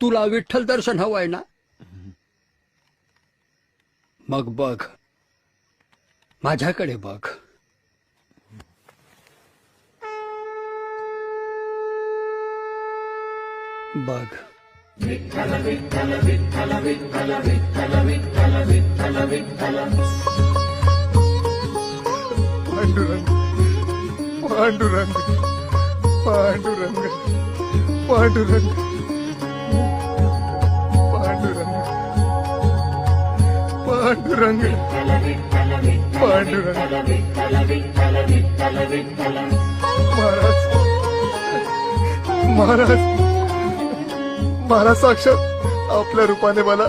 तुला विठ्ठल दर्शन हवंय ना? मग बघ, माझ्याकडे बघ. बघ. पांडुरंग पांडुरंग पांडुरंग पांडुरंग पांडुरंग पांडुरंग पांडुरंग. महाराज महाराज महाराज, साक्षात आपल्या रूपाने मला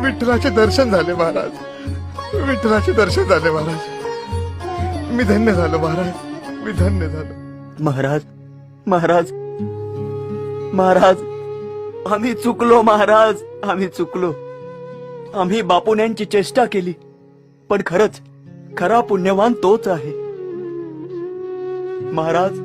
विठ्ठलाचे दर्शन झाले महाराज. विठ्ठलाचे दर्शन झाले महाराज. मी धन्य झालो महाराज, मी धन्य झालो. महाराज महाराज महाराज, आम्ही चुकलो महाराज, आम्ही चुकलो. आम्ही बापूंची चेष्टा केली, पण खरंच खरा पुण्यवान तोच आहे. महाराज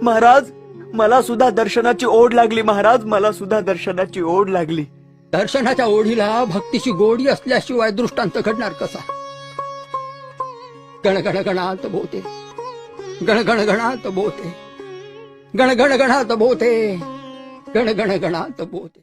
महाराज, मला सुद्धा दर्शनाची ओढ लागली महाराज, मला सुद्धा दर्शनाची ओढ लागली. दर्शनाच्या ओढीला भक्तीची गोडी असल्याशिवाय दृष्टांत घडणार कसा? गण गण गणात बोते, गण गण गणात बोते, गण गण गणात बोते, गण गण गणात बोते.